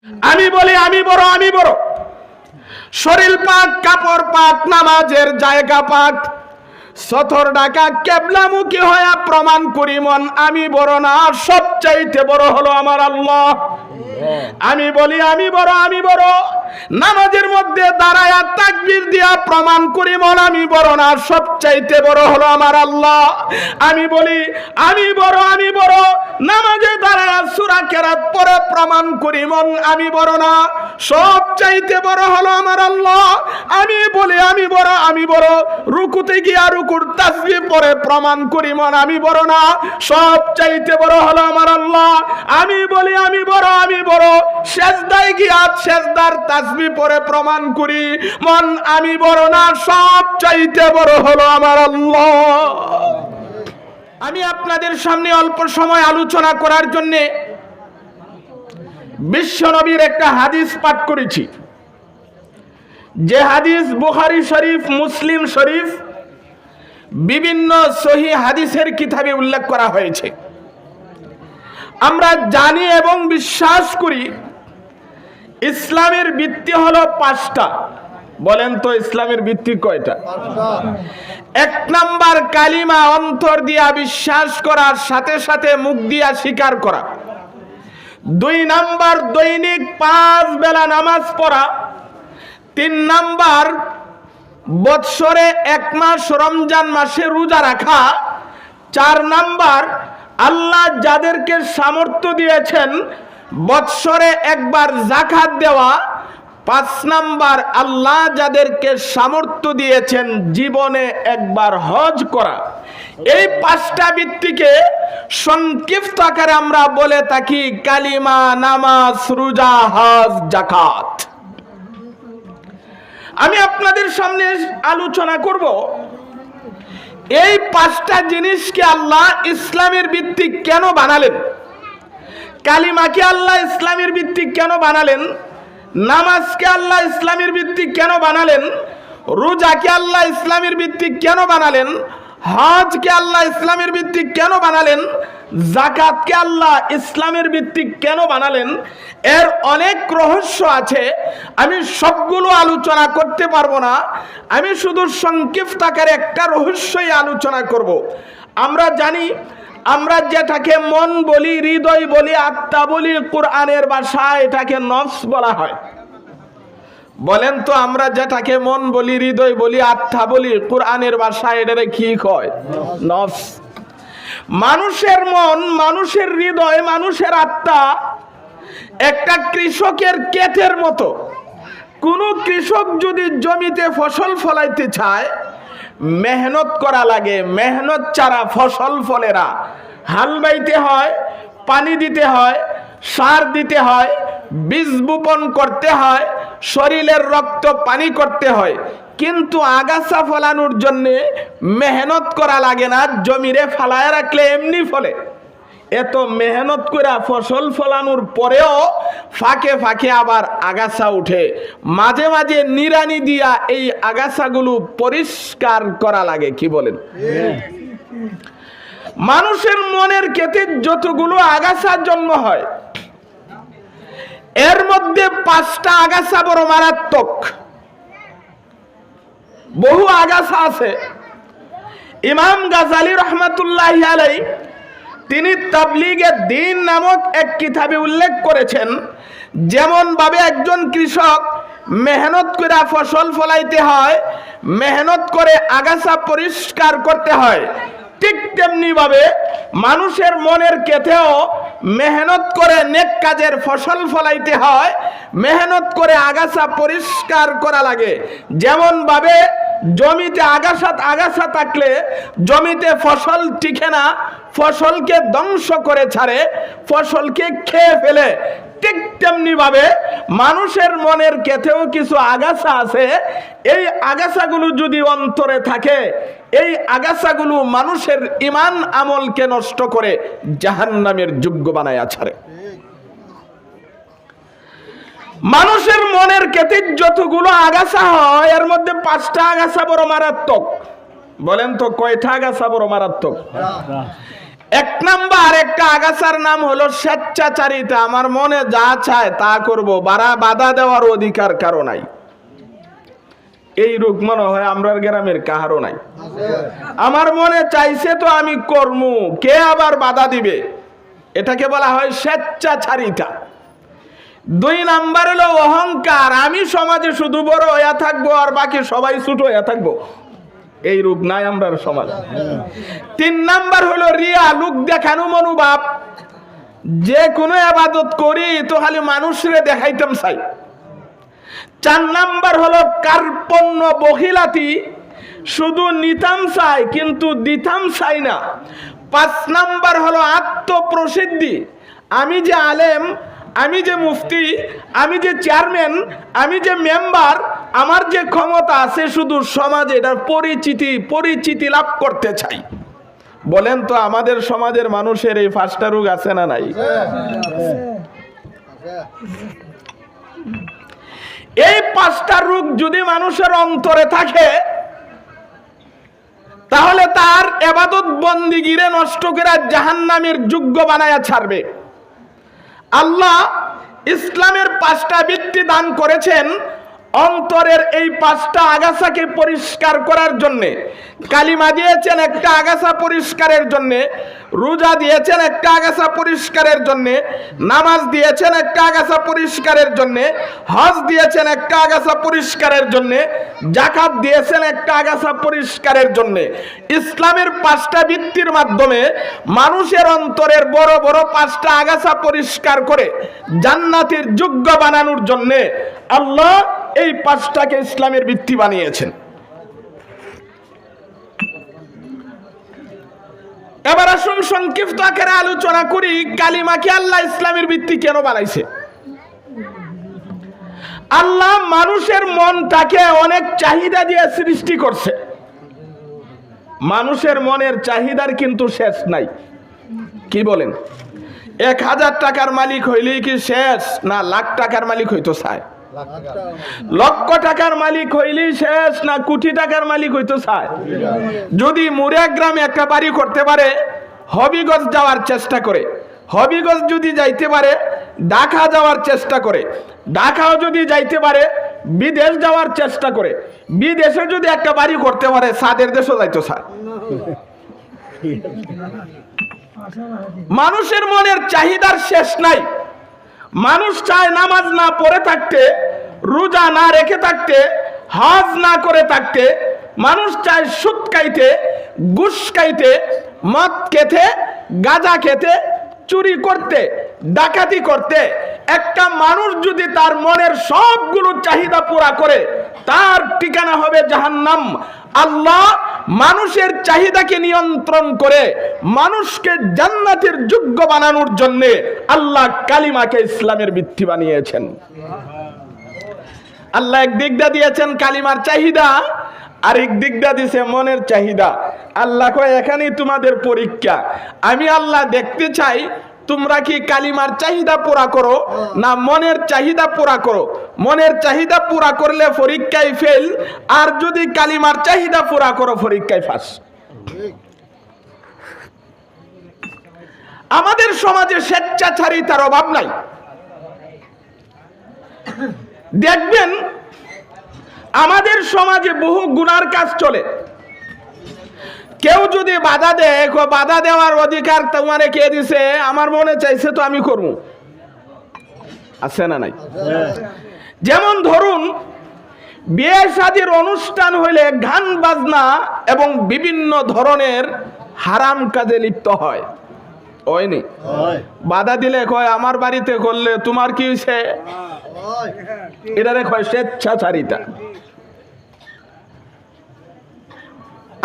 আমি বলি আমি বড় শরীর পাক, কাপড় পাক, নামাজের জায়গা পাক, সতর ডাকা কেবলামুখী হয়ে প্রমাণ করি মন আমি বড় না, সবচাইতে বড় হলো আমার আল্লাহ। আমি বলি আমি বড় নামাজের মধ্যে দাঁড়ায়া তাকবীর দিয়া প্রমাণ করি মন আমি বড় না, সবচাইতে বড় হলো আমার আল্লাহ। আমি বলি আমি বড় নামাজে দাঁড়ায়া সূরা কেরাত পড়ে প্রমাণ করি মন আমি বড় না, সবচাইতে বড় হলো আমার আল্লাহ। আমি বলি আমি বড় রুকুতে গিয়া রুকুর তাসবিহ পড়ে প্রমাণ করি মন আমি বড় না, সবচাইতে বড় হলো আমার আল্লাহ। আমি বলি আমি বড় সেজদায় গিয়া সেজদার তাসবিহ পড়ে প্রমাণ করি মন আমি বড় না, সবচাইতে বড় হলো আমার আল্লাহ। আমি আপনাদের সামনে অল্প সময় আলোচনা করার জন্য বিশ্বনবীর একটা হাদিস পাঠ করেছি, যে হাদিস বুখারী শরীফ, মুসলিম শরীফ, বিভিন্ন সহিহ হাদিসের কিতাবে উল্লেখ করা হয়েছে। আমরা জানি এবং বিশ্বাস করি ইসলামের ভিত্তি হলো 5টা। বলেন তো ইসলামের ভিত্তি কয়টা? 1 নাম্বার কালিমা অন্তর দিয়া বিশ্বাস করার সাথে সাথে মুখ দিয়া স্বীকার করা। 2 নাম্বার দৈনিক 5 বেলা নামাজ পড়া। 3 নাম্বার বৎসরে 1 মাস রমজান মাসে রোজা রাখা। 4 নাম্বার আল্লাহ যাদেরকে সামর্থ্য দিয়েছেন বৎসরে 1 বার যাকাত দেওয়া। 5 নাম্বার আল্লাহ যাদেরকে সামর্থ্য দিয়েছেন জীবনে 1 বার হজ করা। এই 5টা ভিত্তিকে সংক্ষিপ্ত আকারে আমরা বলে থাকি কালিমা, নামাজ, রোজা, হজ, যাকাত। আমি আপনাদের সামনে আলোচনা করব এই 5টা জিনিসকে আল্লাহ ইসলামের ভিত্তি কেন বানালেন। কালিমাকে আল্লাহ ইসলামের ভিত্তি কেন বানালেন, নামাজকে আল্লাহ ইসলামের ভিত্তি কেন বানালেন, রোজাকে আল্লাহ ইসলামের ভিত্তি কেন বানালেন, হজকে আল্লাহ ইসলামের ভিত্তি কেন বানালেন, যাকাতকে আল্লাহ ইসলামের ভিত্তি কেন বানালেন। এর অনেক রহস্য আছে, আমি সবগুলো আলোচনা করতে পারবো না। আমি শুধু সংক্ষিপ্ত আকারে একটা রহস্যই আলোচনা করব। আমরা জানি আমরা যেটাকে মন বলি, হৃদয় বলি, আত্মা বলি, কোরআনের ভাষায় এটাকে নফস বলা হয়। বলেন তো আমরা যেটাকে মন বলি, হৃদয় বলি, আত্মা বলি, কোরআনের ভাষায় এটারে কি কয়? নফস। মানুষের মন, মানুষের হৃদয়, মানুষের আত্মা একটা কৃষকের ক্ষেতের মতো। কোন কৃষক যদি জমিতে ফসল ফলাইতে চায় মেহনত করা লাগে, মেহনত ছাড়া ফসল ফলে না। হাল বাইতে হয়, পানি দিতে হয়, সার দিতে হয়, বীজ বপন করতে হয়, শরীরের রক্ত পানি করতে হয়, কিন্তু আগাছা ফলানোর জন্য মেহনত করা লাগে না, জমিরে ফালায় রাখলে এমনি ফলে। এত মেহনত করে ফসল ফলানোর পরেও ফাঁকে ফাঁকে আবার আগাছা উঠে, মাঝে মাঝে নিড়ানি দিয়া এই আগাছাগুলো পরিষ্কার করা লাগে। কি বলেন? মানুষের মনের ক্ষেত্রে যতগুলো আগাছা জন্ম হয় এর মধ্যে 5টা আগাছা বড় মারাত্মক। বহু আগাছা আছে। ইমাম গাজালি রহমাতুল্লাহি আলাইহি তিনি তাবলীগে দ্বীন নামক এক কিতাবে উল্লেখ করেছেন, যেমন ভাবে একজন কৃষক মেহনত করে ফসল ফলাইতে হয়, মেহনত করে আগাছা পরিষ্কার করতে হয়, ঠিক তেমনি ভাবে মানুষের মনের ক্ষেত্রেও মেহনত করে নেক কাজের ফসল ফলাইতে হয়, মেহনত করে আগাছা পরিষ্কার করা লাগে। যেমন ভাবে জমিতে আগাছা থাকলে জমিতে ফসল টিকে না, ফসলকে ধ্বংস করে ছাড়ে, ফসলকে খেয়ে ফেলে, ঠিক তেমনি ভাবে মানুষের মনের ক্ষেত্রেও কিছু আগাছা আছে। এই আগাছাগুলো যদি অন্তরে থাকে, এই আগাছাগুলো মানুষের ঈমান আমলকে নষ্ট করে জাহান্নামের যোগ্য বানায় ছাড়ে। মানুষের মনের ক্ষেত্রে যতগুলো আগাছা হয় এর মধ্যে 5টা আগাছা বড় মারাত্মক। বলেন তো কয়টা আগাছা বড় মারাত্মক? 1 নাম্বার একটা আগাছার নাম হলো স্বেচ্ছাচারিতা। আমার মনে যা চায় তা করব, বাধা দেওয়ার অধিকার কারো নাই। এই রোগ মনে হয় আমরার গ্রামের কাহারও নাই। আমার মনে চাইছে তো আমি করমু, কে আবার বাধা দিবে? এটাকে বলা হয় স্বেচ্ছাচারিতা। 2 নাম্বার হলো অহংকার। আমি সমাজে শুধু বড় হইয়া থাকবো আর বাকি সবাই ছোট হইয়া থাকবো। এই রূপ নাই আমরার সমাজ। 3 নাম্বার হলো রিয়া, লোক দেখানো মনোভাব। যে কোনো ইবাদত করি তো খালি মানুষরে দেখাইতাম চাই। 4 নাম্বার হলো কার্পণ্য, বখিলাতি, শুধু নিতাম চাই কিন্তু দিতাম চাই না। 5 নাম্বার হলো আত্মপ্রসিদ্ধি। আমি যে আলেম, আমি যে মুফতি, আমি যে চেয়ারম্যান, আমি যে মেম্বার, আমার যে ক্ষমতা আছে, শুধু সমাজে এটার পরিচিতি লাভ করতে চাই। বলেন তো আমাদের সমাজের মানুষের এই 5টা রোগ আছে না নাই? এই 5টা রোগ যদি মানুষের অন্তরে থাকে তাহলে তার ইবাদত বন্দিগিরে নষ্ট করে জাহান্নামের যোগ্য বানায়া ছাড়বে। আল্লাহ ইসলামের 5টা ভিত্তি দান করেছেন অন্তরের এই 5টা আগাছাকে পরিষ্কার করার জন্য। কালিমা দিয়েছেন একটা আগাছা পরিষ্কারের জন্য, রোজা দিয়েছেন একটা আগাছা পরিষ্কারের জন্য, নামাজ দিয়েছেন একটা আগাছা পরিষ্কারের জন্য, হজ দিয়েছেন একটা আগাছা পরিষ্কারের জন্য, যাকাত দিয়েছেন একটা আগাছা পরিষ্কারের জন্য। ইসলামের 5টা ভিত্তির মাধ্যমে মানুষের অন্তরের বড় বড় 5টা আগাছা পরিষ্কার করে জান্নাতের যোগ্য বানানোর জন্য আল্লাহ এই 5টাকে ইসলামের ভিত্তি বানিয়েছেন। এবার আসুন সংক্ষিপ্ত আকারে আলোচনা করি কালিমাকে আল্লাহ ইসলামের ভিত্তি কেন বানাইছে। আল্লাহ মানুষের মনটাকে অনেক চাহিদা দিয়ে সৃষ্টি করছে। মানুষের মনের চাহিদার কিন্তু শেষ নাই। কি বলেন? 1000 টাকার মালিক হইলেই কি শেষ? না লাখ টাকার মালিক হইতো চায়? লক্ষ টাকার মালিক হইলেই শেষ? না কোটি টাকার মালিক হইতো চায়? যদি মুরিয়া গ্রামে একটা বাড়ি করতে পারে, হবিগঞ্জ যাওয়ার চেষ্টা করে। হবিগঞ্জ যদি যাইতে পারে, ঢাকা যাওয়ার চেষ্টা করে। ঢাকাও যদি যাইতে পারে, বিদেশ যাওয়ার চেষ্টা করে। বিদেশে যদি একটা বাড়ি করতে পারে, সাদের দেশও যাইতো চায়। মানুষের মনের চাহিদার শেষ নাই। মানুষ চায় নামাজ না পড়ে থাকতে, রোজা না রেখে থাকতে, হজ না করে থাকতে। মানুষ চায় সুদ খাইতে, ঘুষ খাইতে, মদ খেতে, গাঁজা খেতে, চুরি করতে, ডাকাতি করতে। একটা মানুষ যদি তার মনের সবগুলো চাহিদা পুরা করে, তার ঠিকানা হবে জাহান্নাম। আল্লাহ মানুষের চাহিদাকে নিয়ন্ত্রণ করে মানুষকে জান্নাতের যোগ্য বানানোর জন্য আল্লাহ কালিমাকে ইসলামের ভিত্তি বানিয়েছেন। আল্লাহ এক দিকটা দিয়েছেন কালিমার চাহিদা, আরেক দিকটা দিয়েছে মনের চাহিদা। আল্লাহ কয় এখানেই তোমাদের পরীক্ষা। আমি আল্লাহ দেখতে চাই তোমরা কি কালিমার চাহিদা পুরা করো না মনের চাহিদা পুরা করো। মনের চাহিদা পুরা করলে পরীক্ষায় ফেল, আর যদি কালিমার চাহিদা পুরা করো পরীক্ষায় পাস। আমাদের সমাজে স্বেচ্ছাচারিতার অভাব নাই। দেখবেন আমাদের সমাজে বহু গুনার কাজ চলে। কেউ যদি বাধা দেয়, বাধা দেওয়ার অধিকার তোমারে কে দিছে? আমার মনে চাইছে তো আমি করব। আছে না নাই? যেমন ধরুন বিয়ে শাদীর অনুষ্ঠান হইলে গান বাজনা এবং বিভিন্ন ধরনের হারাম কাজে লিপ্ত হয়। হয়নি? বাধা দিলে কয় আমার বাড়িতে করলে তোমার কি হয়েছে? এটারে কয় স্বেচ্ছাচারিতা।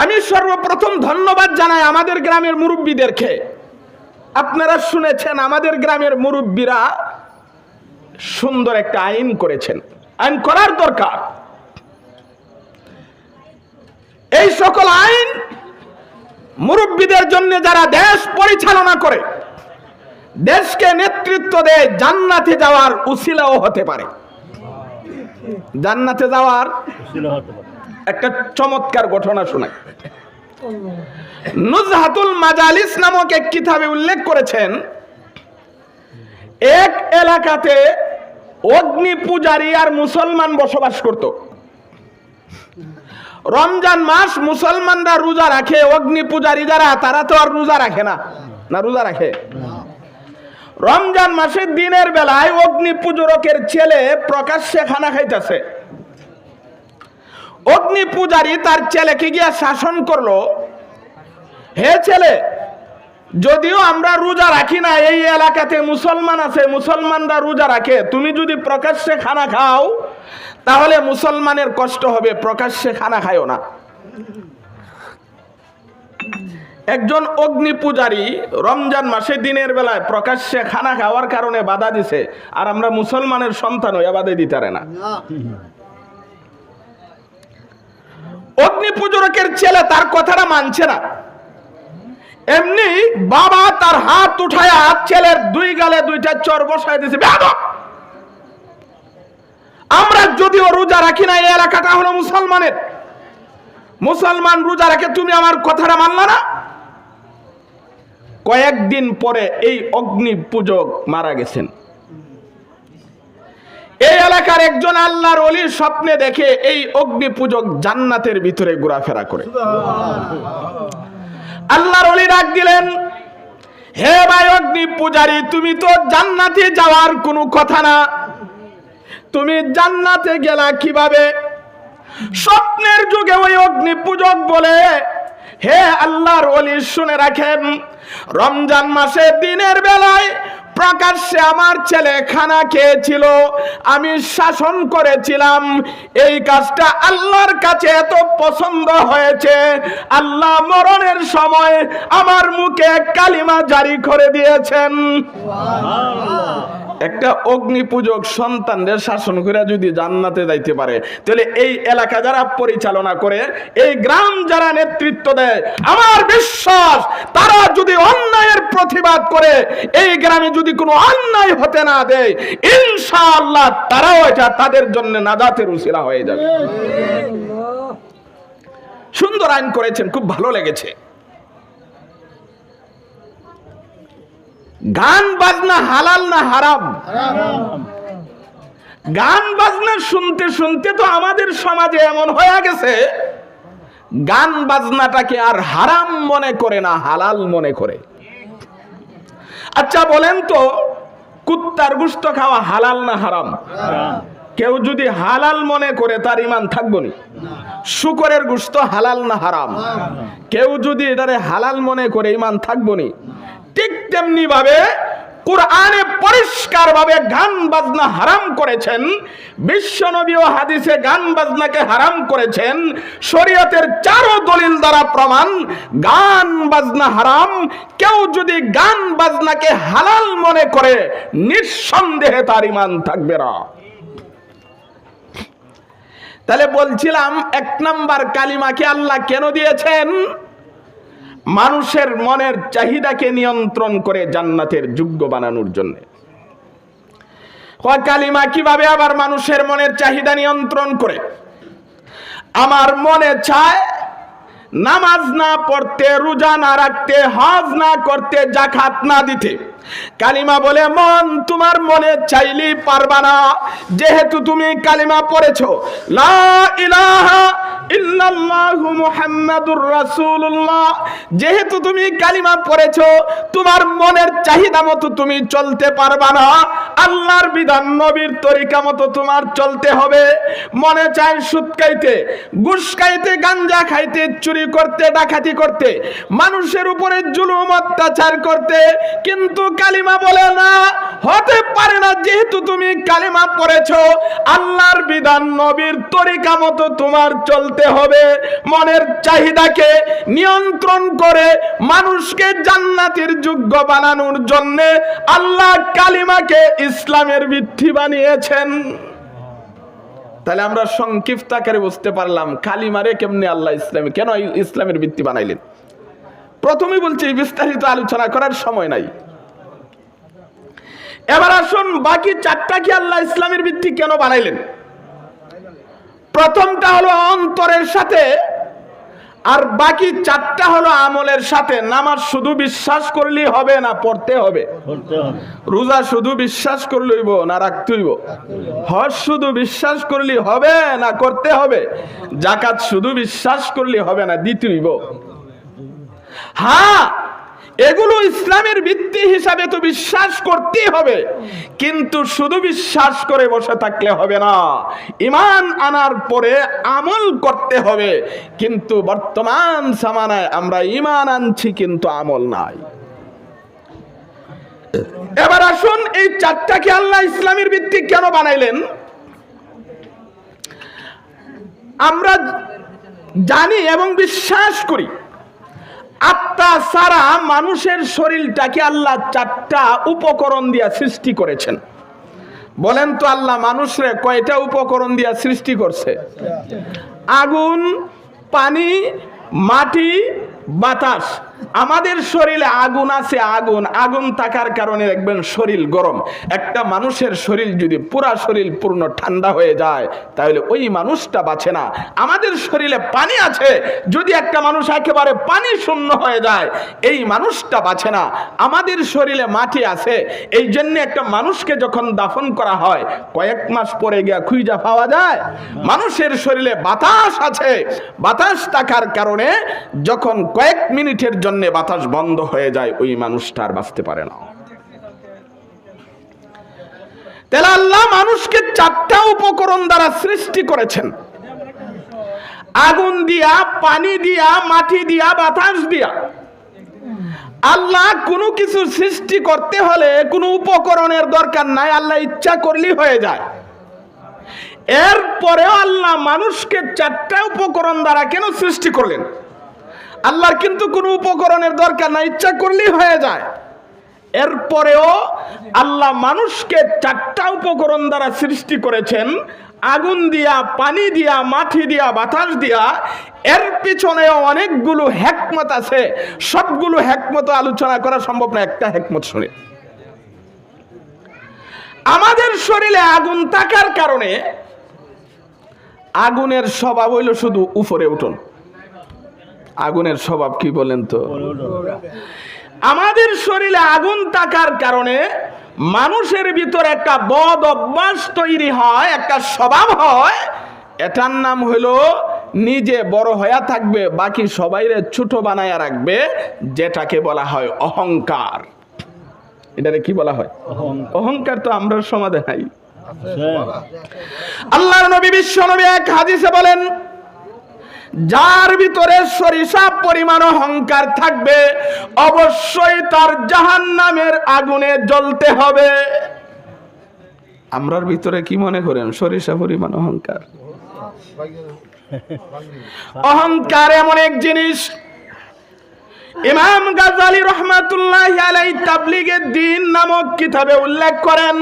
আমি সর্বপ্রথম ধন্যবাদ জানাই আমাদের গ্রামের মুরব্বীদেরকে। আপনারা শুনেছেন আমাদের গ্রামের মুরব্বীরা সুন্দর একটা আইন করেছেন। আইন করার দরকার। এই সকল আইন মুরব্বীদের জন্য যারা দেশ পরিচালনা করে, দেশকে নেতৃত্ব দেয়, জান্নাতে যাওয়ার উসিলাও হতে পারে। জান্নাতে যাওয়ার একটা চমৎকার ঘটনা শোনাই। নুজহাতুল মাজালিস নামক এক কিতাবে উল্লেখ করেছেন, এক এলাকাতে অগ্নি পূজারী আর মুসলমান বসবাস করত। রমজান মাস মুসলমানরা রোজা রাখে, অগ্নি পূজারী যারা তারা তো আর রোজা রাখে না, না রোজা রাখে? রমজান মাসের দিনের বেলায় অগ্নি পূজকের ছেলে প্রকাশ্যে খানা খাইতেছে। অগ্নি পূজারী তার ছেলেকে গিয়া শাসন করলো, হে ছেলে, যদিও আমরা রোজা রাখি না, এই এলাকাতে মুসলমান আছে, মুসলমানরা রোজা রাখে, তুমি যদি প্রকাশ্যে খানা খাও তাহলে মুসলমানের কষ্ট হবে, প্রকাশ্যে খানা খায়ও না। একজন অগ্নি পূজারী রমজান মাসে দিনের বেলায় প্রকাশ্যে খানা খাওয়ার কারণে বাধা দিছে, আর আমরা মুসলমানের সন্তান হইয়া বাধা দিতে পারে না। অগ্নি পূজকের ছেলে তার কথাটা মানছে না। এমনি বাবা তার হাত উঠায়া ছেলের দুই গালে দুইটা চর বসায় দিয়েছে, বেয়াদব! আমরা যদিও রোজা রাখি না, এই এলাকাটা হলো মুসলমানের, মুসলমান রোজা রাখে, তুমি আমার কথাটা মানলা না। কয়েকদিন পরে এই অগ্নি পূজক মারা গেছেন। এই এলাকার একজন আল্লাহর ওলি স্বপ্নে দেখে এই অগ্নি পূজক জান্নাতের ভিতরে ঘোরাফেরা করে। আল্লাহর ওলি ডাক দিলেন, হে ভাই অগ্নি পূজারী, তুমি তো জান্নাতে যাওয়ার কোনো কথা না, তুমি জান্নাতে গেলা কিভাবে? স্বপ্নের যুগে ওই অগ্নি পূজক বলে, হে আল্লাহর ওলি শুনে রাখেন, রমজান মাসে দিনের বেলায় প্রকাশ্যে আমার ছেলে খানা খেয়েছিল, আমি শাসন করেছিলাম, এই কাজটা আল্লাহর কাছে এত পছন্দ হয়েছে, আল্লাহ মরণের সময় আমার মুখে কালিমা জারি করে দিয়েছেন। একটা অগ্নি পূজক সন্তানদের শাসন করে যদি জান্নাতে যাইতে পারে, তাহলে এই এলাকা যারা পরিচালনা করে, এই গ্রাম যারা নেতৃত্ব দেয়, আমার বিশ্বাস তারা যদি অন্যায়ের প্রতিবাদ করে, এই গ্রামে যদি কোনো অন্যায় হতে না দেয়, ইনশাআল্লাহ তারাও এটা তাদের জন্য নাজাতের উসিলা হয়ে যাবে। সুন্দর আইন করেছেন, খুব ভালো লেগেছে। গান বাজনা হালাল না হারাম? গান বাজনা শুনতে শুনতে তো আমাদের সমাজে এমন হয়ে গেছে, গান বাজনাটাকে আর হারাম মনে করে না, হালাল মনে করে। আচ্ছা বলেন তো, কুত্তার গোশত খাওয়া হালাল না হারাম? কেউ যদি হালাল মনে করে তার ঈমান থাকবে না। শুকরের গোশত হালাল না হারাম? কেউ যদি এটারে হালাল মনে করে ঈমান থাকবে না। ঠিক তেমনি ভাবে কুরআনে পরিষ্কার ভাবে গান বাজনা হারাম করেছেন, বিশ্বনবী ও হাদিসে গান বাজনাকে হারাম করেছেন, শরীয়তের চারো দলিল দ্বারা প্রমাণ গান বাজনা হারাম। কেউ যদি গান বাজনাকে হালাল মনে করে, নিঃসন্দেহে তার ঈমান থাকবে না। তাহলে বলছিলাম, এক নাম্বার কালিমাকে আল্লাহ কেন দিয়েছেন? মানুষের মনের চাহিদাকে নিয়ন্ত্রণ করে জান্নাতের যোগ্য বানানোর জন্য। কালিমা কিভাবে আবার মানুষের মনের চাহিদা নিয়ন্ত্রণ করে? আমার মনে চায় নামাজ না পড়তে, রোজা না রাখতে, হজ না করতে, যাকাত না দিতে। কালিমা বলে, মন তোমার মনে চাইলেই পারবা না, যেহেতু তুমি কালিমা পড়েছো, লা ইলাহা ইল্লাল্লাহু মুহাম্মাদুর রাসূলুল্লাহ, যেহেতু তুমি কালিমা পড়েছো, তোমার মনের চাহিদা মতো তুমি চলতে পারবা না, আল্লাহর বিধান নবীর তরিকা মতো তোমার চলতে হবে। মনে চায় সুদ খাইতে, ঘুষ খাইতে, গাঞ্জা খাইতে, চুরি করতে, ডাকাতি করতে, মানুষের উপরে জুলুম অত্যাচার করতে, কিন্তু কালিমা বলে না, হতে পারে না, যেহেতু তুমি কালিমা পড়েছো, আল্লাহর বিধান নবীর তরিকা মতো তোমার চলতে হবে। মনের চাহিদাকে নিয়ন্ত্রণ করে মানুষকে জান্নাতের যোগ্য বানানোর জন্য আল্লাহ কালিমাকে ইসলামের ভিত্তি বানিয়েছেন। তাহলে আমরা সংক্ষিপ্ত আকারে বুঝতে পারলাম কালিমারে কেমনে আল্লাহ ইসলামে কেন ইসলামের ভিত্তি বানাইলেন। প্রথমেই বলছি, বিস্তারিত আলোচনা করার সময় নাই। এবার আসুন, বাকি চারটা কি আল্লাহ ইসলামের ভিত্তি কেন বানাইলেন? প্রথমটা হলো অন্তরের সাথে আর বাকি 4টা হলো আমলের সাথে। নামাজ শুধু বিশ্বাস করলেই হবে না, পড়তে হবে। রোজা শুধু বিশ্বাস করলেইব না রাখতে হইব। হজ শুধু বিশ্বাস করলেই হবে না করতে হবে। যাকাত শুধু বিশ্বাস করলেই হবে না দিতে হইব। হ্যাঁ, এগুলো ইসলামের ভিত্তি হিসাবে তো বিশ্বাস করতেই হবে, কিন্তু শুধু বিশ্বাস করে বসে থাকলে হবে না, ঈমান আনার পরে আমল করতে হবে। কিন্তু বর্তমান জামানায় আমরা ঈমান আনছি কিন্তু আমল নাই। এবার আসুন, এই 4টাকে আল্লাহ ইসলামের ভিত্তি কেন বানাইলেন? আমরা জানি এবং বিশ্বাস করি আত্মা ছাড়া মানুষের শরীরটাকে আল্লাহ 4টা উপকরণ দিয়া সৃষ্টি করেছেন। বলেন তো আল্লাহ মানুষরে কয়টা উপকরণ দিয়া সৃষ্টি করছে? আগুন, পানি, মাটি, বাতাস। আমাদের শরীরে আগুন আছে, আগুন থাকার কারণে দেখবেন শরীর গরম। একটা মানুষের শরীর যদি পুরা শরীর পূর্ণ ঠান্ডা হয়ে যায় তাহলে ওই মানুষটা বাঁচে না। আমাদের শরীরে পানি আছে, যদি একটা মানুষ একেবারে পানি শূন্য হয়ে যায় এই মানুষটা বাঁচে না। আমাদের শরীরে মাটি আছে, এই জন্য একটা মানুষকে যখন দাফন করা হয় কয়েক মাস পরে গিয়া খুঁজা পাওয়া যায়। মানুষের শরীরে বাতাস আছে, বাতাস থাকার কারণে যখন কয়েক মিনিটের জন্য বাতাস বন্ধ হয়ে যায় ওই মানুষটা আর বাঁচতে পারে না। তাহলে আল্লাহ মানুষকে 4টা উপকরণ দ্বারা সৃষ্টি করেছেন, আগুন দিয়া, পানি দিয়া, মাটি দিয়া, বাতাস দিয়া। আল্লাহ কোনো কিছু সৃষ্টি করতে হলে কোনো উপকরণের দরকার নাই, আল্লাহ ইচ্ছা করলেই হয়ে যায়। এরপরেও আল্লাহ মানুষকে 4টা উপকরণ দ্বারা কেন সৃষ্টি করলেন? আল্লাহর কিন্তু কোনো উপকরণের দরকার নাই, ইচ্ছা করলেই হয়ে যায়। এরপরেও আল্লাহ মানুষকে 4টা উপকরণ দ্বারা সৃষ্টি করেছেন, আগুন দিয়া, পানি দিয়া, মাটি দিয়া, বাতাস দিয়া। এর পিছনেও অনেকগুলো হিকমত আছে, সবগুলো হিকমত আলোচনা করা সম্ভব না। একটা হিকমত শুনে, আমাদের শরীরে আগুন থাকার কারণে আগুনের স্বভাব হইল শুধু উপরে উঠুন। আগুনের স্বভাব কি বলেন তো? আমাদের শরীরে আগুন থাকার কারণে মানুষের ভিতরে একটা বদ অভ্যাস তৈরি হয়, একটা স্বভাব হয়। এটার নাম হইল নিজে বড় হয়ে থাকবে, বাকি সবাইরে ছোট বানায়া রাখবে, যেটাকে বলা হয় অহংকার। এটারে কি বলা হয়? অহংকার। তো আমরা সমাজে নাই। আল্লাহর নবী বিশ্ব নবী এক হাদিসে বলেন, যার ভিতরে সরিষা পরিমাণ অহংকার থাকবে অবশ্যই তার জাহান্নামের আগুনে জ্বলতে হবে। আমরার ভিতরে কি মনে করেন সরিষা পরিমাণ অহংকার? অহংকার এমন এক জিনিস, ইমাম গাজ্জালী রাহমাতুল্লাহি আলাইহি তাবলীগে দ্বীন নামক কিতাবে উল্লেখ করেন,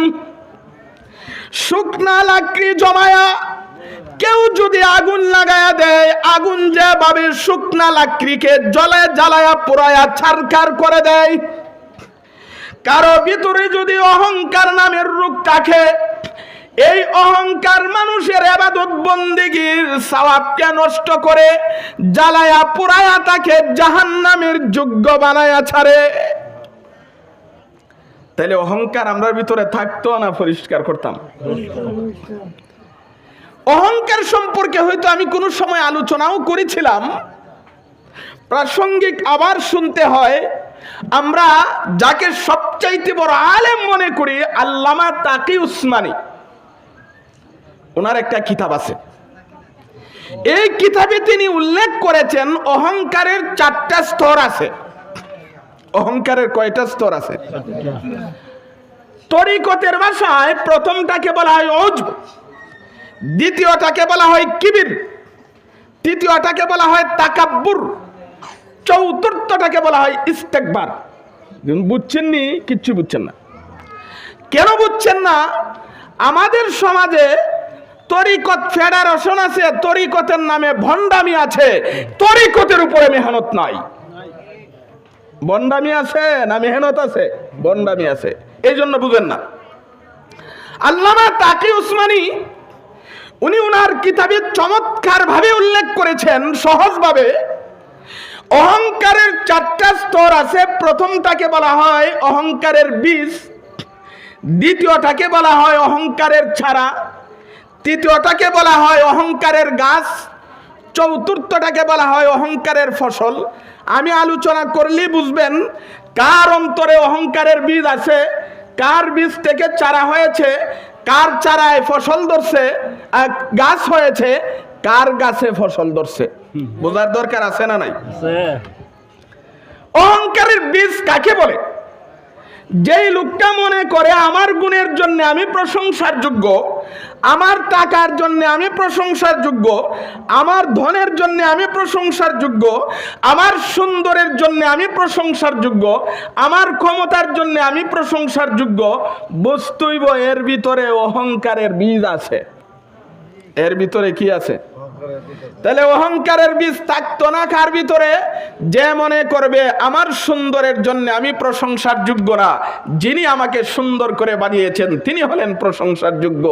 শুকনা লাকড়ি জমায়া কেউ যদি আগুন লাগায়া দেয়, আগুন যেভাবে শুকনা লাকড়িকে জ্বালায়া পোড়ায়া ছারখার করে দেয়, কারো ভিতরে যদি অহংকার নামের রোগ থাকে, এই অহংকার মানুষের ইবাদত বন্দেগীর সওয়াবকে নষ্ট করে জ্বালায়া পোড়ায়া তাকে জাহান্নামের যোগ্য বানায়া ছাড়ে। তাহলে অহংকার আমরা ভিতরে থাকতো না, পরিষ্কার করতাম। অহংকার সম্পর্কে হয়তো আমি কোনো সময় আলোচনাও করেছিলাম, প্রাসঙ্গিক আবার শুনতে হয়। আমরা যাকে সবচাইতে বড় আলেম মনে করি আল্লামা তাকি উসমানী, ওনার একটা কিতাব আছে। এই কিতাবে তিনি উল্লেখ করেছেন অহংকারের 4টা স্তর আছে। অহংকারের কয়টা স্তর আছে? তরিকতের ভাষায় প্রথমটাকে বলা হয় উজব, দ্বিতীয়টাকে বলা হয় কিবির, তৃতীয়টাকে বলা হয় তাকাব্বুর, চতুর্থটাকে বলা হয় ইস্তেকবার। বুঝছেন নি? কিচ্ছু বুঝছেন না। কেন বুঝছেন না? আমাদের সমাজে তরিকত ফেডারেশন আছে, তরিকতের নামে ভণ্ডামি আছে, তরিকতের উপরে মেহনত নাই। ভণ্ডামি আছে না মেহনত আছে? ভণ্ডামি আছে, এই জন্য বুঝেন না। আল্লামা তাকি উসমানী উনি ওনার কিতাবে চমৎকার ভাবে উল্লেখ করেছেন, সহজ ভাবে অহংকারের 4টা স্তর আছে। প্রথমটাকে বলা হয় অহংকারের বীজ, দ্বিতীয়টাকে বলা হয় অহংকারের ছাড়া, তৃতীয়টাকে বলা হয় অহংকারের গাছ, চতুর্থটাকে বলা হয় অহংকারের ফসল। আমি আলোচনা করলেই বুঝবেন কার অন্তরে অহংকারের বীজ আছে, কার বীজ থেকে চারা হয়েছে, কার চারায় ফসল ধরছে, গাছ হয়েছে, কার গাছে ফসল ধরছে। বোঝার দরকার আছে না নাই? অহংকারের বীজ কাকে বলে? যেই লোকটা মনে করে আমার গুণের জন্য আমি প্রশংসার যোগ্য, আমার টাকার জন্য আমি প্রশংসার যোগ্য, আমার ধনের জন্য আমি প্রশংসার যোগ্য, আমার সুন্দরের জন্য আমি প্রশংসার যোগ্য, আমার ক্ষমতার জন্য আমি প্রশংসার যোগ্য, বস্তুইব এর ভিতরে অহংকারের বীজ আছে। এর ভিতরে কি আছে? তাহলে অহংকারের বীজ থাকতো না কার ভিতরে? যে মনে করবে আমার সুন্দরের জন্য আমি প্রশংসার যোগ্য না, যিনি আমাকে সুন্দর করে বানিয়েছেন তিনি হলেন প্রশংসার যোগ্য।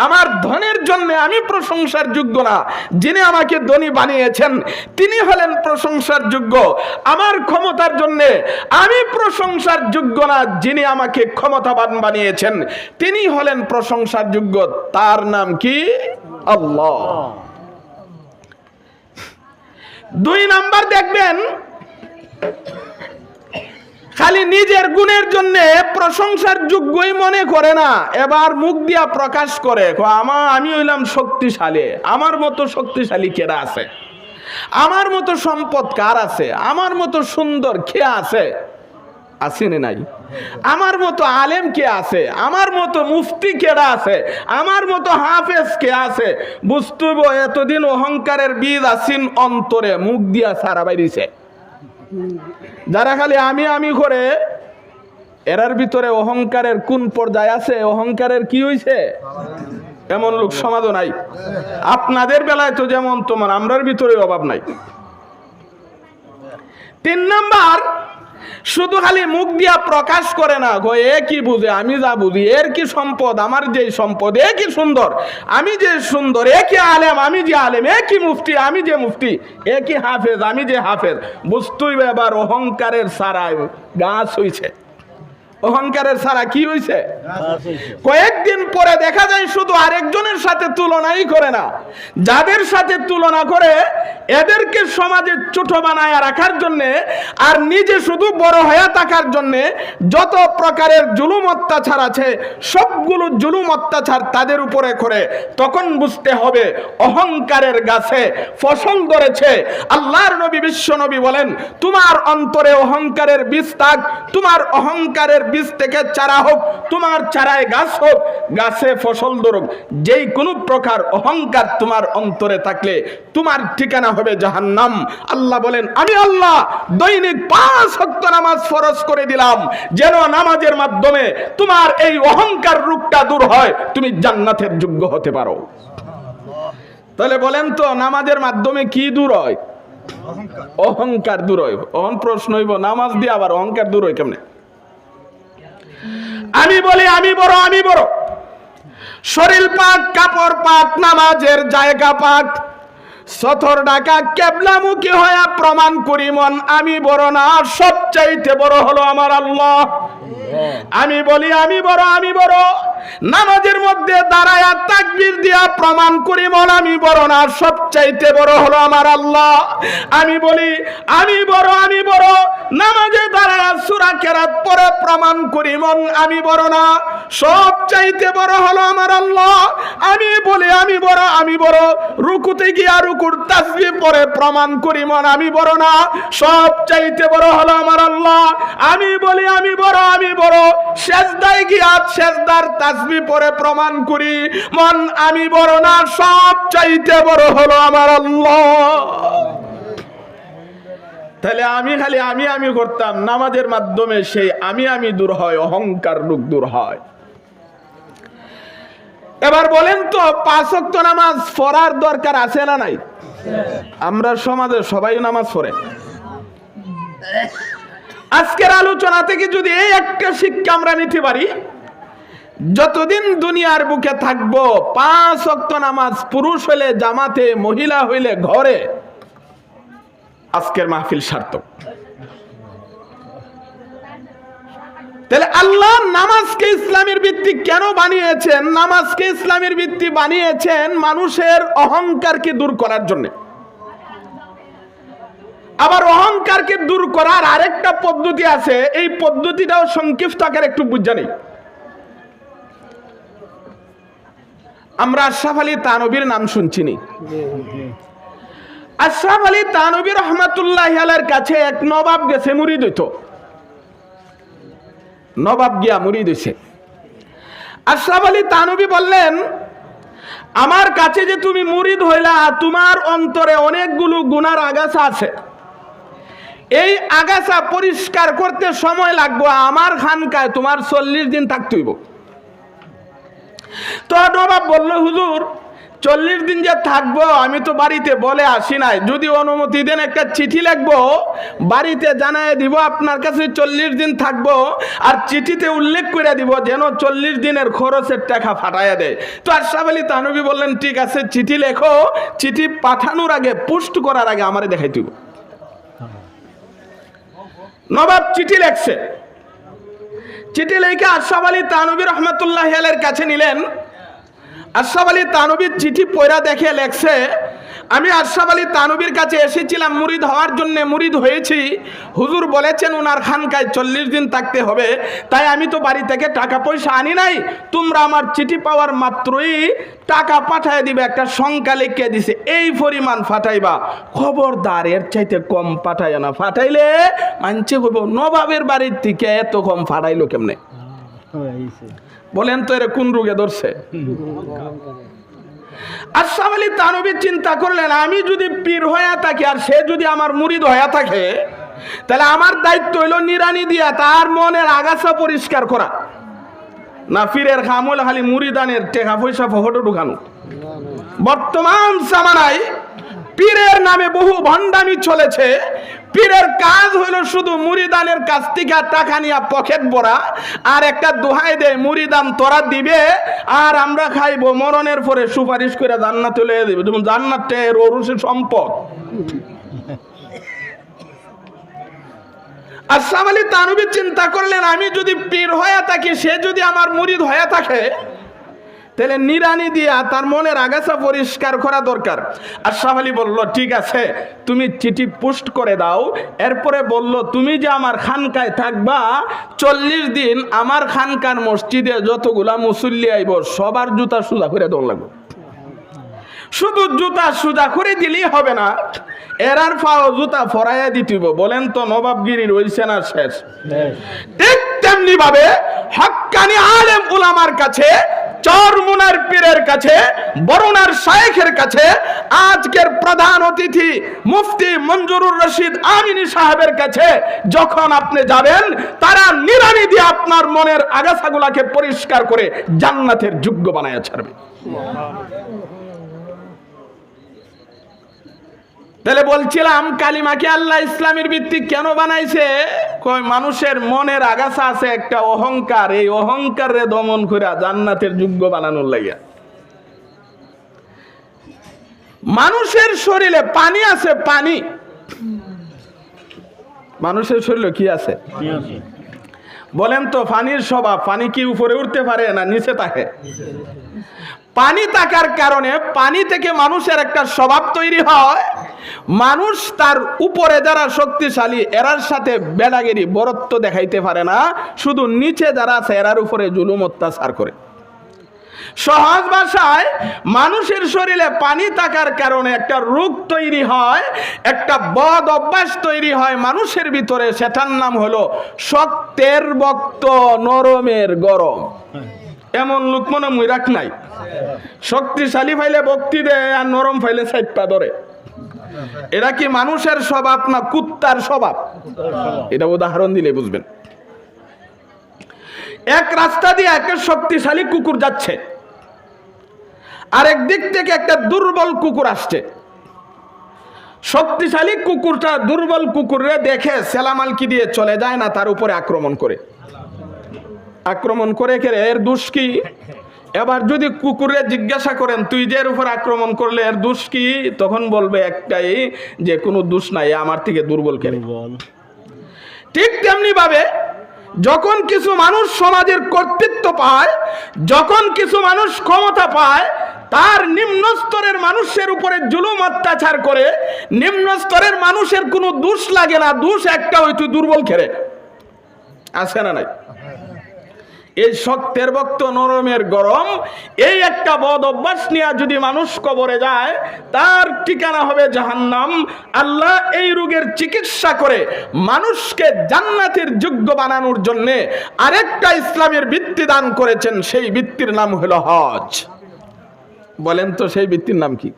আমার ধনের জন্য আমি প্রশংসার যোগ্য না, যিনি আমাকে ধনী বানিয়েছেন তিনি হলেন প্রশংসার যোগ্য। আমার ক্ষমতার জন্য আমি প্রশংসার যোগ্য না, যিনি আমাকে ক্ষমতাবান বানিয়েছেন তিনি হলেন প্রশংসার যোগ্য। তার নাম কি? আল্লাহ। 2 নাম্বার দেখবেন খালি নিজের গুণের জন্য প্রশংসার যোগ্যই মনে করে না, এবার মুখ দিয়া প্রকাশ করে আমি হইলাম শক্তিশালী, আমার মতো শক্তিশালী কেরা আছে, আমার মতো সম্পদ কার আছে, আমার মতো সুন্দর কে আছে? আসেনি নাই? আমার মতো আলেম কে আছে, আমার মতো মুফতি কেডা আছে, আমার মতো হাফেজ কে আছে? বুঝতে এতদিন অহংকারের বীজ আসিন অন্তরে, মুখ দিয়া সারা বাইরিছে। যারা খালি আমি করে এরার ভিতরে অহংকারের কোন পর্যায়ে আছে, অহংকারের কি হইছে, এমন লোক সমাজও নাই। আপনাদের বেলায় তো যেমন তোমার, আমরার ভিতরে অভাব নাই। 3 নাম্বার, শুধু খালি মুখ দিয়া প্রকাশ করে না, এ কি বুঝে, আমি যা বুঝি, এর কি সম্পদ, আমার যে সম্পদ, এ কি সুন্দর, আমি যে সুন্দর, এ কি আলেম, আমি যে আলেম, এ কি মুফতি, আমি যে মুফতি, এ কি হাফেজ, আমি যে হাফেজ। বুঝতেই এবার অহংকারের সারায় গাছ হইছে। অহংকারের সারা কি হইছে? কয়েকদিন পরে দেখা যায় শুধু আরেকজনের সাথে তুলনাই করে না, যাদের সাথে তুলনা করে এদেরকে সমাজে ছোট বানায় রাখার জন্য আর নিজে শুধু বড় হয়ে থাকার জন্য যত প্রকারের জুলুম অত্যাচার আছে সবগুলো জুলুম অত্যাচার তাদের উপরে করে। তখন বুঝতে হবে অহংকারের গাছে ফসল ধরেছে। আল্লাহর নবী বিশ্ব নবী বলেন, তোমার অন্তরে অহংকারের বীজ থাক, তোমার অহংকারের বীজ থেকে চারা হোক, তোমার চারায় গাছ হোক, গাছে ফসল ধরুক। যেই কোনো প্রকার অহংকার তোমার অন্তরে থাকলে তোমার ঠিকানা হবে জাহান্নাম। আল্লাহ বলেন, আমি আল্লাহ দৈনিক 5 ওয়াক্ত নামাজ ফরজ করে দিলাম যেন নামাজের মাধ্যমে তোমার এই অহংকার রূপটা দূর হয়, তুমি জান্নাতের যোগ্য হতে পারো। তাহলে বলেন তো নামাজের মাধ্যমে কি দূর হয়? অহংকার দূর হয়। অহন প্রশ্ন হইব, নামাজ দিয়ে আবার অহংকার দূর হয় কেমনে? আমি বলি আমি বড়, আমি বড়, শরীর পাক, কাপড় পাক, নামাজের জায়গা পাক, সতর ডাকা কেবলামুখী হয়ে প্রমাণ করি মন আমি বড় না, সবচাইতে বড় হলো আমার আল্লাহ। আমি বলি আমি বড়, আমি বড়, নামাজের মধ্যে দাঁড়ায়া তাকবীর দিয়া প্রমাণ করি মন আমি বড় না, সবচাইতে বড় হলো আমার আল্লাহ। আমি বলি আমি বড়, আমি বড়, নামাজে দাঁড়ায়া সূরা কেরাত পড়ে প্রমাণ করি মন আমি বড় না, সবচাইতে বড় হলো আমার আল্লাহ। আমি বলি আমি বড়, আমি বড়, রুকুতে গিয়া রুকুর তাসবিহ পড়ে প্রমাণ করি মন আমি বড় না, সবচাইতে বড় হলো আমার আল্লাহ। আমি বলি আমি বড়, আমি বড়, সেজদায় গিয়া সেজদার তাসবিহ পড়ে প্রমাণ করি মন আমি বড় না, সবচাইতে বড় হলো আমার আল্লাহ। তাহলে আমি খালি আমি করতাম, নামাজের মাধ্যমে সেই আমি দূর হয়, অহংকার রূপ দূর হয়। এবার বলেন তো 5 ওয়াক্ত নামাজ পড়ার দরকার আছে না নাই? আমরা সমাজে সবাই নামাজ পড়ে। আজকের আলোচনা থেকে যদি এই একটা শিক্ষা আমরা নিতে পারি, যতদিন দুনিয়ার বুকে থাকবো 5 ওয়াক্ত নামাজ পুরুষ হইলে জামাতে, মহিলা হইলে ঘরে, আজকের মাহফিল সার্থক। তাহলে আল্লাহ নামাজকে ইসলামের ভিত্তি কেন বানিয়েছেন? নামাজকে ইসলামের ভিত্তি বানিয়েছেন মানুষের অহংকারকে দূর করার জন্য। আবার অহংকারকে দূর করার আরেকটা পদ্ধতি আছে, এই পদ্ধতিটাও সংক্ষিপ্ত আকারে একটু বুঝা নেই। আমরা আশরাফ আলী থানভীর নাম শুনছি নি? আশরাফ আলী থানভী রহমাতুল্লাহ আলাইহির কাছে এক নবাব গেছে মুরিদ হইতো। নবাব গিয়া মুরিদ হইছে। আশরাফ আলী থানভী বললেন, আমার কাছে যে তুমি মুরিদ হইলা, তোমার অন্তরে অনেকগুলো গুনার আগাছা আছে, এই আগাছা পরিষ্কার করতে সময় লাগবে, আমার খানকায় তোমার 40 দিন থাকতে হইব। তো নবাব বলল, হুজুর 40 দিন যে থাকবো আমি তো বাড়িতে বলে আসি নাই, যদি অনুমতি দেন একটা চিঠি লিখবো, বাড়িতে জানায় দিব আপনার কাছে 40 দিন থাকবো, আর চিঠিতে উল্লেখ করে দিব যেন 40 দিনের খরচের টাকা ফাটাইয়া দেয়। তো আশরাফ আলী থানভী বললেন, ঠিক আছে চিঠি লেখো, চিঠি পাঠানোর আগে পোস্ট করার আগে আমারে দেখাই দিব। নবাব চিঠি লেখছে, চিঠি লিখে আশরাফ আলী থানভী রহমাতুল্লাহ আলাইহির কাছে নিলেন। আশরাফ আলী থানভী চিঠি পড়া দেখে লেখছে, আমি আশরাফ আলী থানভীর কাছে এসেছিলাম মুরিদ হওয়ার জন্য, মুরিদ হয়েছি, হুজুর বলেছেন ওনার খানকায় 40 দিন থাকতে হবে, তাই আমি তো বাড়ি থেকে টাকা পয়সা আনি নাই, তোমরা আমার চিঠি পাওয়ার মাত্রই টাকা পাঠায় দিবে, একটা সংখ্যা লিখে দিছে, এই পরিমাণ ফাটাইবা, খবরদার এর চাইতে কম পাঠাইয়া না, ফাটাইলে মানছে হইব নবাবের বাড়ির থেকে এত কম ফাটাইলো কেমনে? বলেন তো এর কোন রোগে ধরছে? আশরাফ আলী থানভী চিন্তা করলেন, আমি যদি পীর হয়ে থাকি আর সে যদি আমার মুরিদ হয়ে থাকে, তাহলে আমার দায়িত্ব হইল নিরানি দিয়া তার মনের আগাছা পরিষ্কার করা, না পীরের খামল খালি মুরিদানের টাকা পয়সা ফটো ঢুকানো। বর্তমান জামানায় পীরের নামে বহু ভণ্ডামি চলেছে। পীরের কাজ হইল শুধু মুরিদানের কাছ থেকে টাকা নিয়ে পকেট ভরা, আর একটা দোহাই দেয় মুরিদান তোরা দিবে আর আমরা খাইবো, মরণের পরে সুপারিশ করে জান্নাতে লয়ে দিবে, যেমন জান্নাতটা এর ওরসের সম্পদ। আশরাফ আলী থানভী চিন্তা করলেন, আমি যদি পীর হয়ে থাকি, সে যদি আমার মুরিদ হয়ে থাকে, তাহলে নিরানি দিয়া তার মনের আগাছা পরিষ্কার করা দরকার। আশরাফ আলী বলল, ঠিক আছে তুমি চিঠি পোস্ট করে দাও। এরপরে বলল, তুমি যে আমার খানকায় থাকবা 40 দিন, আমার খানকার মসজিদে যতগুলা মুসল্লি আইব সবার জুতা সোজা করে দৌড় লাগবে। শুধু জুতা সোজা করে দিলেই হবে না, এরার পাও জুতা ফরাইয়া দিতে। বলেন তো নবাবগিরি রয়েছে না শেষ? ঠিক তেমনি ভাবে হক্কানি আলেম উলামার কাছে, চরমুনার পীরের কাছে, বরুণার শায়েখের কাছে, আজকের প্রধান অতিথি মুফতি মঞ্জুরুর রশিদ আমিনী সাহেবের কাছে যখন আপনি যাবেন, তারা নিরানি দিয়ে আপনার মনের আগাছাগুলাকে পরিষ্কার করে জান্নাতের যোগ্য বানায়া ছাড়বে। তাহলে বলছিলাম, কালিমাকে আল্লাহ ইসলামের ভিত্তি কেন বানাইছে? কই মানুষের মনের আগাছা আছে একটা অহংকার, এই অহংকারে দমন করে জান্নাতের যোগ্য বানানোর লাগে। মানুষের শরীরে পানি আছে, পানি। মানুষের শরীরে কি আছে? বলেন তো, পানির স্বভাব, পানি কি উপরে উঠতে পারে না নিচে থাকে? পানি থাকার কারণে পানি থেকে মানুষের একটা স্বভাব তৈরি হয়। মানুষ তার উপরে যারা শক্তিশালী এরার সাথে বেড়াগিরি বরত্ব দেখাইতে পারে না, শুধু নিচে যারা আছে এরার উপরে জুলুম অত্যাচার করে। সহজ ভাষায়, মানুষের শরীরে পানি থাকার কারণে একটা রোগ তৈরি হয়, একটা বদ অভ্যাস তৈরি হয় মানুষের ভিতরে, সেটার নাম হলো শক্তের বক্ত নরমের গরম। এমন লোক মনে মুই রাখ নাই, শক্তিশালী ফাইলে বক্তি দেয় আর নরম ফাইলে সাইপা ধরে। এরা কি মানুষের স্বভাব না কুত্তার স্বভাব? এটা উদাহরণ দিলে বুঝবেন। এক রাস্তা দিয়ে একটা শক্তিশালী কুকুর যাচ্ছে, আরেক দিক থেকে একটা দুর্বল কুকুর আসছে। শক্তিশালী কুকুরটা দুর্বল কুকুরে দেখে সেলামালকি দিয়ে চলে যায় না, তার উপরে আক্রমণ করে। আক্রমণ করে এর দোষ কি? এবার যদি কুকুরে জিজ্ঞাসা করেন তুই যে এর উপর আক্রমণ করলে এর দোষ কি, তখন বলবে একটাই যে কোনো দোষ নাই, আমার থেকে দুর্বল কেন। ঠিক তেমনি ভাবে যখন কিছু মানুষ সমাজের কর্তৃত্ব পায়, যখন কিছু মানুষ ক্ষমতা পায়, তার নিম্ন স্তরের মানুষের উপরে জুলুম অত্যাচার করে, নিম্ন স্তরের মানুষের কোনো দোষ লাগে না, দোষ একটা, ওই তুই দুর্বল খেরে আছে না নাই। এই শক্তের বক্ত নরমের গরম, এই একটা বদ অভ্যাস নিয়ে যদি মানুষ কবরে যায়, তার ঠিকানা হবে জাহান্নাম। আল্লাহ এই রোগের চিকিৎসা করে মানুষকে জান্নাতের যোগ্য বানানোর জন্য আরেকটা ইসলামের বৃত্তি দান করেছেন, সেই বৃত্তির নাম হলো হজ। বলেন তো সেই বৃত্তির নাম কি?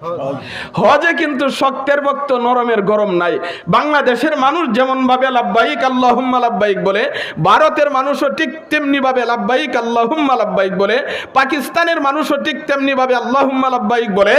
হজে কিন্তু শক্তের বক্ত নরমের গরম নাই। বাংলাদেশের মানুষ যেমন ভাবে লাব্বাইক আল্লাহুম্মা লাব্বাইক বলে, ভারতের মানুষও ঠিক তেমনি ভাবে লাব্বাইক আল্লাহুম্মা লাব্বাইক বলে, পাকিস্তানের মানুষও ঠিক তেমনি ভাবে আল্লাহুম্মা লাব্বাইক বলে,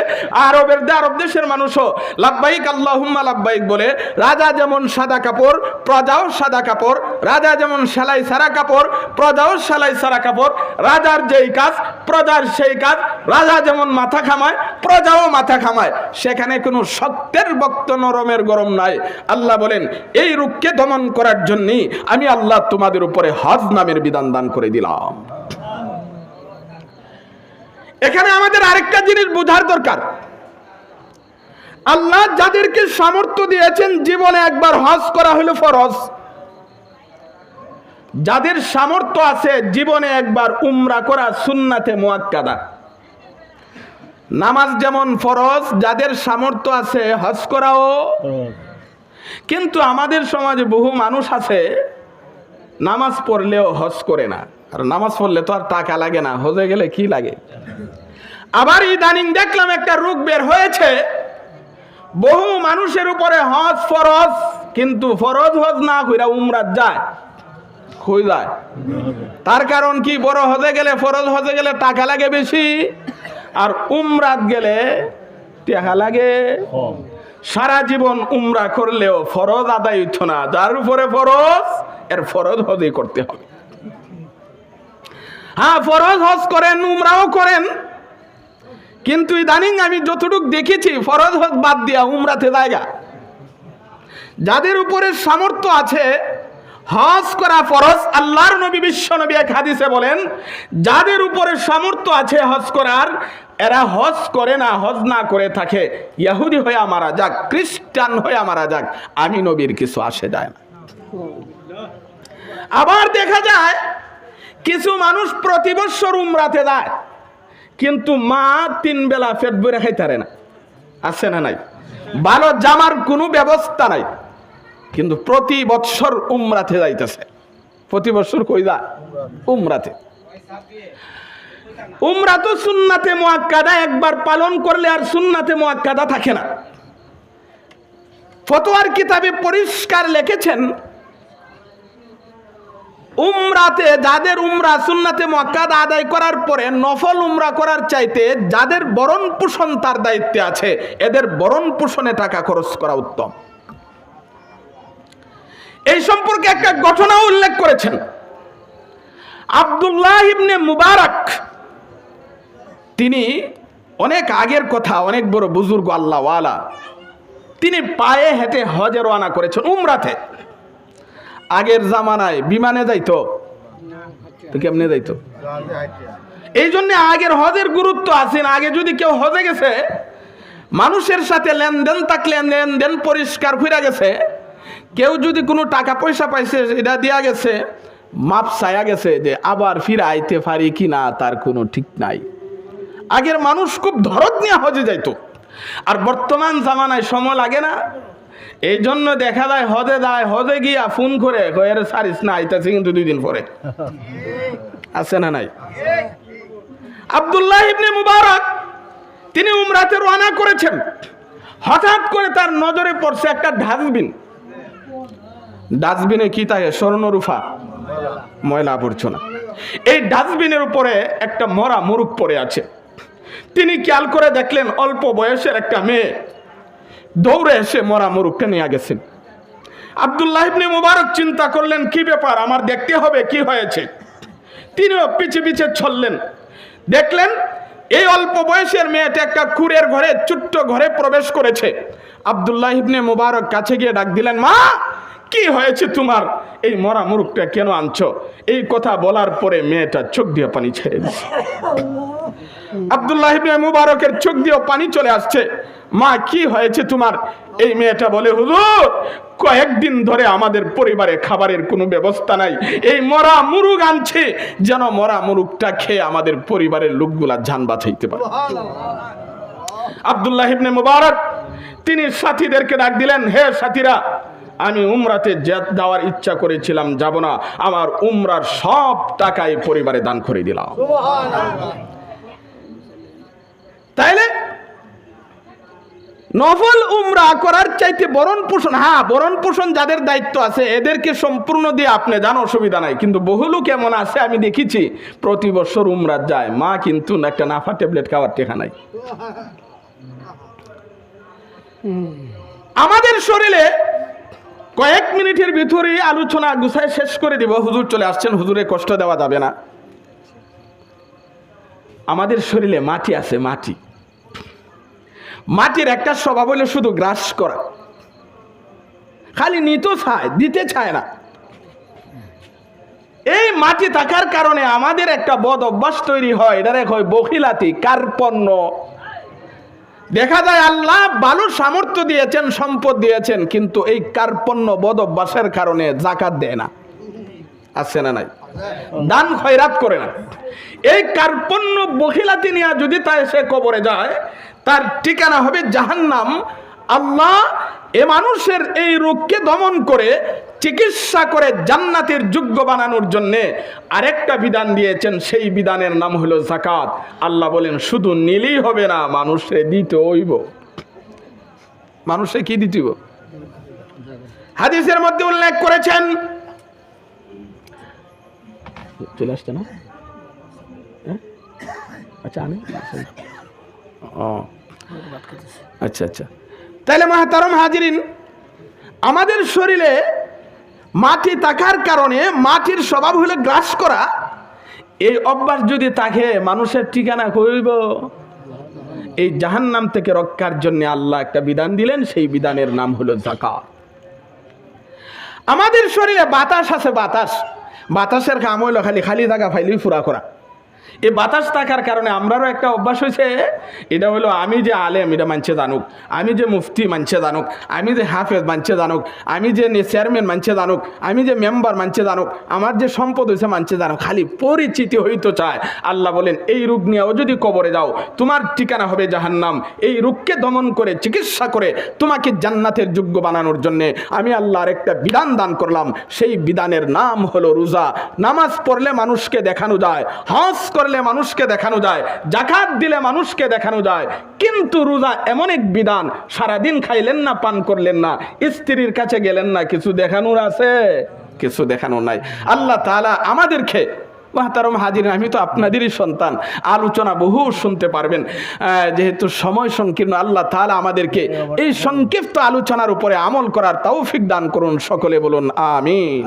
আরব দেশের মানুষও লাব্বাইক আল্লাহুম্মা লাব্বাইক বলে। রাজা যেমন সাদা কাপড়, প্রজাও সাদা কাপড়, রাজা যেমন সেলাই সারা কাপড়, প্রজাও সেলাই সারা কাপড়, রাজার যেই কাজ প্রজার সেই কাজ, রাজা যেমন মাথা খামায় প্রজাও মাথা খামায়, সেখানে কোনো শক্তের বক্ত নরমের গরম নাই। আল্লাহ বলেন এই রূপকে দমন করার জন্যই আমি আল্লাহ তোমাদের উপরে হজ নামের বিধান দান করে দিলাম। এখানে আমাদের আরেকটা জিনিস বোঝার দরকার, আল্লাহ যাদেরকে সামর্থ্য দিয়েছেন জীবনে একবার হজ করা হলো ফরজ, যাদের সামর্থ্য আছে জীবনে একবার উমরা করা সুন্নাতে মুআক্কাদা। নামাজ যেমন ফরজ, যাদের সামর্থ্য আছে হজ করাও। কিন্তু আমাদের সমাজে বহু মানুষ আছে নামাজ পড়লেও হজ করে না, আর নামাজ পড়লে তো আর টাকা লাগে না, হজে গেলে কি লাগে। আবার ইদানিং দেখলাম একটা রোগ বের হয়েছে, বহু মানুষের উপরে হজ ফরজ, কিন্তু ফরজ হজ না কইরা উমরাত যায়, কই যায়। তার কারণ কি? বড় হজে গেলে, ফরজ হজে গেলে টাকা লাগে বেশি, আর উমরাত গেলে টাকা লাগে। সারা জীবন উমরা করলেও ফরজ আদায় হইতো না, যার উপরে ফরজ এর ফরজ হজই করতে হবে। হ্যাঁ, ফরজ হজ করেন, উমরাও করেন, কিন্তু ইদানিং আমি যতটুকু দেখেছি ফরজ হজ বাদ দিয়া উমরাতে জায়গা। যাদের উপরে সামর্থ্য আছে হজ করা ফরজ, আল্লাহর নবী বিশ্ব নবী এক হাদিসে বলেন যাদের উপরে সামর্থ্য আছে হজ করার, এরা হজ করে না, হজ না করে থাকে, ইহুদি হয়ে মারা যাক, খ্রিস্টান হয়ে মারা যাক, আমি নবীর কিছু আসে যায় না। আবার দেখা যায় কিছু মানুষ প্রতি বছর উমরাতে যায়, কিন্তু মা 3 বেলা পেট ভরে খাইতে পারে না, আছে না নাই? ভালো জামার কোনো ব্যবস্থা নাই, কিন্তু প্রতি বছর উমরাতে যাইতেছে। প্রতি বছর কই যায়? উমরাতে। উমরা তো সুন্নাতে মুআক্কাদা, একবার পালন করলে আর সুন্নাতে মুআক্কাদা থাকে না। ফতোয়ার কিতাবে পরিষ্কার লিখেছেন উমরাতে যাদের উমরা সুন্নাতে মুআক্কাদা আদায় করার পরে নফল উমরা করার চাইতে যাদের ভরণ পোষণ তার দায়িত্বে আছে, এদের ভরণ পোষণে টাকা খরচ করা উত্তম। এই সম্পর্কে একটা ঘটনা উল্লেখ করেছেন আব্দুল্লাহ ইবনে মুবারক। তিনি অনেক আগের কথা, অনেক বড় বুজুর্গ আল্লাহওয়ালা, তিনি পায়ে হেঁটে হজে রওনা করেছেন উমরাতে। আগের জামানায় বিমানে যাইতো, তো কেমনে যাইতো? এই জন্য আগের হজের গুরুত্ব আছে না। আগে যদি কেউ হজে গেছে, মানুষের সাথে লেনদেন থাকলে লেনদেন পরিষ্কার হয়ে গেছে, কেউ যদি কোনো টাকা পয়সা পাইছে এটা দেয়া গেছে, মাপ চায়া গেছে যে আবার ফিরে আইতে পারি কিনা তার কোনো ঠিক নাই। আগের মানুষ খুব ধরত নিয়ে হজে যাইতো, আর বর্তমান জামানায় সময় লাগে না। এই জন্য দেখা যায় হজে যায়, হজে গিয়া ফোন করে এর সারিস না, আইতাছে কিন্তু 2 দিন পরে, আছে না নাই? আব্দুল্লাহ ইবনে মুবারক তিনি উমরাতে রওনা করেছেন, হঠাৎ করে তার নজরে পড়ছে একটা ডাস্টবিন। ডাস্টবিনে কি থাকে? স্বর্ণরূপা, ময়লা আবর্জনা। এই ডাস্টবিনের উপরে একটা মরা মুরুখ পড়ে আছে। তিনি খেয়াল করে দেখলেন অল্প বয়সের একটা মেয়ে দৌড়ে এসে মরা মুরুখটা নিয়ে গেছেন। আব্দুল্লাহ ইবনে মুবারক চিন্তা করলেন কি ব্যাপার, আমার দেখতে হবে কি হয়েছে। তিনিও পিছে পিছে চললেন, দেখলেন এই অল্প বয়সের মেয়েটা একটা কুঁড়ের ঘরে, ছোট্ট ঘরে প্রবেশ করেছে। আব্দুল্লাহ ইবনে মুবারক কাছে গিয়ে ডাক দিলেন, মা কি হয়েছে তোমার, এই মরা মুরুখটা কেন আনছো? এই কথা বলার পরে মেয়েটা চোখ দিয়ে পানি ছেড়ে দিয়েছে। আব্দুল্লাহ ইবনে মুবারকের চোখ দিয়ে পানি চলে আসছে। মা কি হয়েছে তোমার? এই মেয়েটা বলে, হুজুর কয়েকদিন ধরে আমাদের পরিবারে খাবারের কোনো ব্যবস্থা নাই, এই মরা মুরুগ আনছে যেন মরা মুরুগটা খেয়ে আমাদের পরিবারের লোকগুলা জান বাঁচাইতে পারে। আব্দুল্লাহ ইবনে মুবারক তিনি সাথীদেরকে ডাক দিলেন, হে সাথীরা, আমি উমরাতে যাওয়ার ইচ্ছা করেছিলাম, যাব না, আমার উমরার সব টাকাই পরিবারে দান করে দিলাম। তাইলে নফল উমরা করার চাইতে বরণ পোষণ, হ্যাঁ বরণ পোষণ যাদের দায়িত্ব আছে এদেরকে সম্পূর্ণ দিয়ে আপনি যান, অসুবিধা নাই। কিন্তু বহু লোক এমন আছে, আমি দেখেছি প্রতি বছর উমরা যায়, মা কিন্তু একটা নাফা ট্যাবলেট খাওয়ার টেকা নাই। আমাদের শরীরে কয়েক মিনিটের ভিতরে আলোচনা গুছায় শেষ করে দিব। হুজুর চলে আসছেন, হুজুরে কষ্ট দেওয়া যাবে না। আমাদের শরীরে মাটি আছে, মাটি, মাটির একটা স্বভাব হলো শুধু গ্রাস করা, খালি নিতে চায়, দিতে চায় না। এই মাটি থাকার কারণে আমাদের একটা বদ অভ্যাস তৈরি হয়, এটা হয় বখিলাতি, কার্পণ্য। দেখা যায় আল্লাহ ভালো সামর্থ্য দিয়েছেন, সম্পদ দিয়েছেন, কিন্তু এই কার্পণ্য বদ অভ্যাসের কারণে যাকাত দেয় না, আছে না নাই, দান খয়রাত করে না। এই কার্পণ্য বখিলাতি নিয়ে যদি তাই সে কবরে যায়, তার ঠিকানা হবে জাহান্নাম। আল্লাহ এ মানুষের এই রোগকে দমন করে চিকিৎসা করে জান্নাতের যোগ্য বানানোর জন্য আরেকটা বিধান দিয়েছেন, সেই বিধানের নাম হলো যাকাত। আল্লাহ বলেন শুধু নিলেই হবে না, মানুষে দিতে হইব। মানুষে কি দিতে হইব? হাদিসের মধ্যে উল্লেখ করেছেন, চলে আসছে না, আচ্ছা আমি আচ্ছা আচ্ছা। তাহলে মুহতারাম হাজিরিন, আমাদের শরীরে মাটি থাকার কারণে, মাটির স্বভাব হলো গ্রাস করা, এই অভ্যাস যদি থাকে মানুষের ঠিকানা হইব। এই জাহান্নাম থেকে রক্ষার জন্য আল্লাহ একটা বিধান দিলেন, সেই বিধানের নাম হলো যাকাত। আমাদের শরীরে বাতাস আছে, বাতাস, বাতাসের কাম হইলো খালি খালি জায়গা ফাইলেই ফুরা করা। এই বাতাস থাকার কারণে আমরারও একটা অভ্যাস হয়েছে, এটা হলো আমি যে আলেম এটা মানছে জানুক, আমি যে মুফতি মানছে জানুক, আমি যে হাফেজ মানছে জানুক, আমি যে চেয়ারম্যান মানছে জানুক, আমি যে মেম্বার মানছে জানুক, আমার যে সম্পদ হয়েছে মানছে জানুক, খালি পরিচিতি হইতে চায়। আল্লাহ বলেন এই রোগ নিয়েও যদি কবরে যাও, তোমার ঠিকানা হবে জাহান্নাম। এই রোগকে দমন করে চিকিৎসা করে তোমাকে জান্নাতের যোগ্য বানানোর জন্যে আমি আল্লাহর একটা বিধান দান করলাম, সেই বিধানের নাম হলো রোজা। নামাজ পড়লে মানুষকে দেখানো যায়, হজ করলে মানুষকে দেখানো যায়, যাকাত দিলে মানুষকে দেখানো যায়, কিন্তু রোজা এমন এক বিধান, সারাদিন খাইলেন না, পান করলেন না, স্ত্রীর কাছে গেলেন না, কিছু দেখানোর আছে? কিছু দেখানোর নাই। আল্লাহ তাআলা আমাদেরকে, মুহতারাম হাজিরিন, আমি তো আপনাদেরই সন্তান, আলোচনা বহু শুনতে পারবেন, যেহেতু সময় সংকীর্ণ, আল্লাহ তাআলা আমাদেরকে এই সংক্ষিপ্ত আলোচনার উপরে আমল করার তৌফিক দান করুন। সকলে বলুন আমিন।